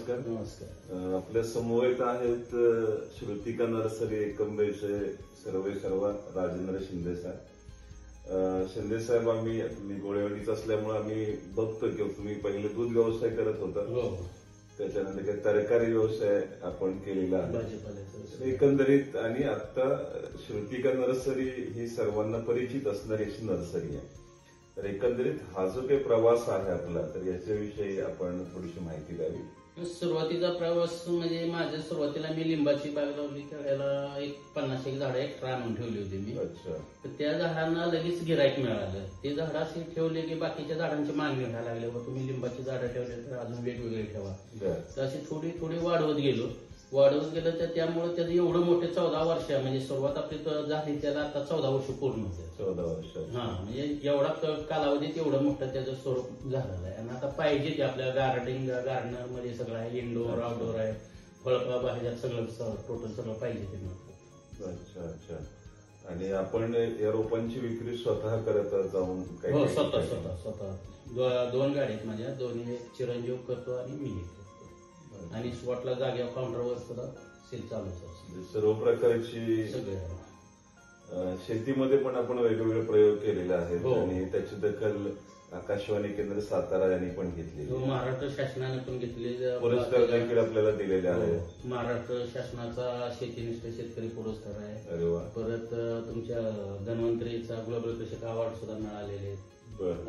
नमस्कार. नमस्कार. आपल्या समवेत आहेत श्रुतिका नर्सरी एकंबेचे सर्व राजेंद्र शिंदे साहेब. शिंदे साहेब, आम्ही गोळेवाडीच असल्यामुळे आम्ही बघतो की तुम्ही पहिले दूध व्यवसाय करत होता, त्याच्यानंतर काही तरकारी व्यवसाय आपण केलेला आहे एकंदरीत, आणि आता श्रुतिका नर्सरी ही सर्वांना परिचित असणारी अशी नर्सरी आहे. तर एकंदरीत हा जो काही प्रवास आहे आपला, तर याच्याविषयी आपण थोडीशी माहिती द्यावी. सुरुवातीचा प्रवास म्हणजे माझ्या सुरुवातीला मी लिंबाची बाग लावली, त्यावेळेला एक 50 झाडं एक्स्ट्रा आणून ठेवली होती मी. अच्छा. तर त्या झाडांना लगेच गिराईक मिळालं. ते झाड असे ठेवले की बाकीच्या झाडांची मागणी व्हायला लागली, व तुम्ही लिंबाची झाडं ठेवले तर अजून वेगवेगळे ठेवा. तर अशी थोडी थोडी वाढवत गेलो तर त्यामुळे त्याचं एवढं मोठे 14 वर्ष, म्हणजे सुरुवात आपली झाली त्याला आता 14 वर्ष पूर्ण होते. 14 वर्ष. हा, म्हणजे एवढा कालावधीत एवढं मोठं त्याचं स्वरूप झालेलं आहे. आणि आता पाहिजे ते आपल्या गार्डनर मध्ये सगळं आहे, इनडोअर आउटडोअर आहे, फळफळ भाज्यात सगळं टोटल सगळं पाहिजे ते. अच्छा अच्छा. आणि आपण या रोपांची विक्री स्वतः करत जाऊन काही? हो, स्वतः 2 गाड्या आहेत माझ्या, दोन्ही चिरंजीव करतो आणि मी करतो. आणि स्पॉटला जागेवर काउंटरवर सुद्धा सेल चालूच असतो. सर्व प्रकारची सगळे शेतीमध्ये पण आपण वेगवेगळे प्रयोग केलेले आहेत. हो. आणि त्याची दखल आकाशवाणी केंद्र सातारा यांनी पण घेतली, महाराष्ट्र शासनाने पण घेतले, पुरस्कार देखील आपल्याला दिलेले आहे. महाराष्ट्र शासनाचा शेतीनिष्ठ शेतकरी पुरस्कार आहे. अरे वा. परत तुमच्या धन्वंतरीचा ग्लोबल कृषक अवॉर्ड सुद्धा मिळालेले.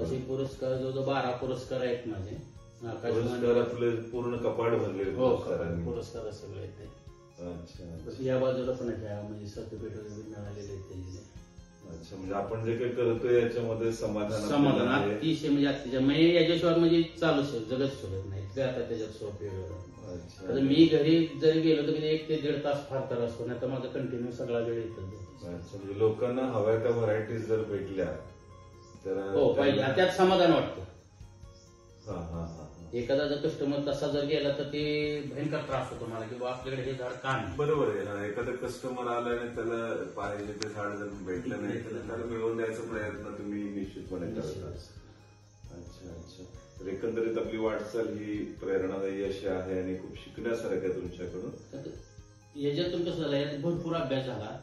असे पुरस्कार जवळजवळ 12 पुरस्कार आहेत माझे. पुरस्कार आपले पूर्ण कपाट भरले पुरस्कार सगळे आहेत. अच्छा. या बाजूला पण म्हणजे सर्टिफिकेट वगैरे मिळालेले आहेत. अच्छा, म्हणजे आपण जे काही करतोय याच्यामध्ये समाधान अतिशय, म्हणजे अतिशय, म्हणजे याच्याशिवाय म्हणजे चालू जगत शकत नाही आता त्याच्यात सोपे. अच्छा. मी घरी जरी गेलो तर 1 ते 1.5 तास फार तर असतो, नाही तर माझा कंटिन्यू सगळा वेळ येतो. अच्छा, म्हणजे लोकांना हव्या त्या व्हरायटीज जर भेटल्या तर हो पाहिजे, त्यात समाधान वाटतं. हा हा हा. एखादा जर कस्टमर तसा जर गेला तर ते भयंकर त्रास होतो मला, की आपल्याकडे हे झाड का नाही. बरोबर आहे. एखादा कस्टमर आला आणि त्याला पाहिजे ते झाड जर भेटलं नाही तर त्याला मिळवून द्यायचा प्रयत्न तुम्ही निश्चितपणे करता. अच्छा अच्छा. तर एकंदरीत आपली वाटचाल ही प्रेरणादायी अशी आहे आणि खूप शिकण्यासारखं आहे तुमच्याकडून. याच्यातून कसं झालं, भरपूर अभ्यास झाला.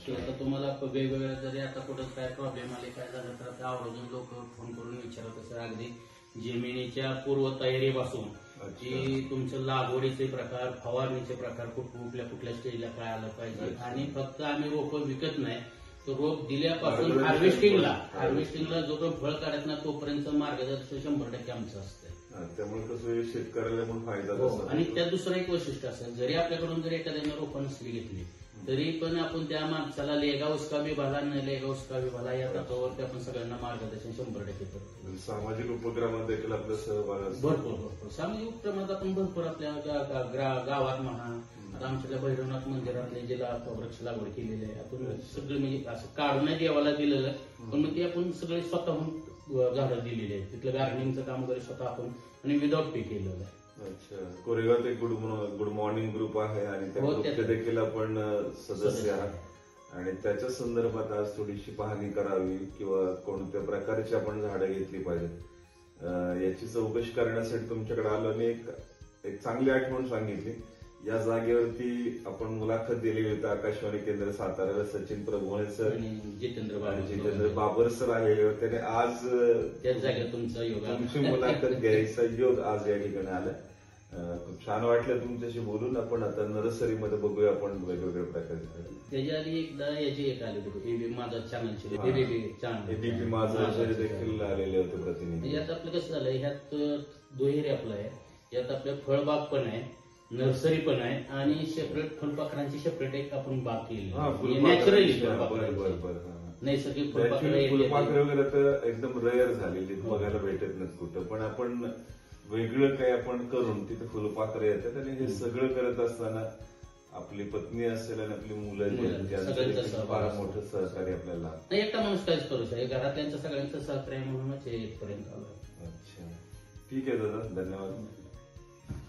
आता तुम्हाला वेगवेगळ्या जरी आता कुठं काय प्रॉब्लेम आले, काय झालं तर आवर्जून लोक फोन करून विचारत असं, अगदी जमिनीच्या पूर्व तयारीपासून की तुमचं लागवडीचे प्रकार, फवारणीचे प्रकार, कुठल्या स्टेजला काय आलं पाहिजे. आणि फक्त आम्ही रोप विकत नाही, तर रोप दिल्यापासून हार्वेस्टिंगला जो काही फळ काढत ना तोपर्यंत मार्गदर्शन 100% आमचं असतं. त्यामुळे कसं शेतकऱ्याला पण फायदा. आणि त्यात दुसरं एक वैशिष्ट्य असेल, जरी आपल्याकडून जर एखाद्याने रोपं नसली घेतली तरी पण आपण त्या माणसाला लेगा उसका भी भला न लेगा उसका भी भला या तत्वावरती आपण सगळ्यांना मार्गदर्शन 100% करतो. सामाजिक उपक्रमात देखील आपलं सहभाग भरपूर सामाजिक उपक्रमात आपण भरपूर आपल्या गावात म्हणा, आता आमच्या भैरवनाथ मंदिरातले जिल्हा वृक्ष लागवड केलेली आहे. आपण सगळे म्हणजे असं काढून नाही देवाला दिलेलं, पण मग ते आपण सगळे स्वतःहून झाडं दिलेली आहेत. तिथलं गार्डनिंगचं काम वगैरे स्वतः आपण आणि विदाऊट पे केलेलं आहे. अच्छा. कोरेगावात एक गुड मॉर्निंग ग्रुप आहे आणि त्या ग्रुपचे देखील आपण सदस्य आहात. आणि त्याच्या संदर्भात आज थोडीशी पाहणी करावी किंवा कोणत्या प्रकारची आपण झाडं घेतली पाहिजेत याची चौकशी करण्यासाठी तुमच्याकडे आलो आणि एक चांगली आठवण सांगितली. या जागेवरती आपण मुलाखत दिलेली होती आकाशवाणी केंद्र साताऱ्याला सचिन प्रभुणे सर, जितेंद्र बाबर सर आलेले होते. त्याने आज त्याच जागेत तुमची मुलाखत घ्यायचा योग आज या ठिकाणी आला. खूप छान वाटलं तुमच्याशी बोलून. आपण आता नर्सरीमध्ये बघूया आपण वेगवेगळ्या प्रकारचे. त्याच्या आधी एकदा याची एक आले होते एबी माझा चॅनलचे, एबीपी माझा देखील आलेले होते प्रतिनिधी. यात आपलं कसं झालं, ह्यात दुहेरी आपलं आहे. यात आपलं फळबाग पण आहे, नर्सरी पण आहे आणि सेपरेट फुलपाखरांची सेपरेट एक आपण बाग केली. नॅचरली नैसर्गिक फुलपाखरे वगैरे तर एकदम रेअर झालेली, बघायला भेटत नाही कुठं. पण आपण वेगळं काही आपण करून तिथे फुलपाखरे येतात आणि हे सगळं करत असताना आपली पत्नी असेल आणि आपली मुलं त्यांचं फार मोठं सहकार्य आपल्याला. एकटा माणूस काहीच करू शकतो, घरातल्यांचं सगळ्यांचं सहकार्य म्हणूनच हे इथपर्यंत आलं. अच्छा, ठीक आहे दादा, धन्यवाद.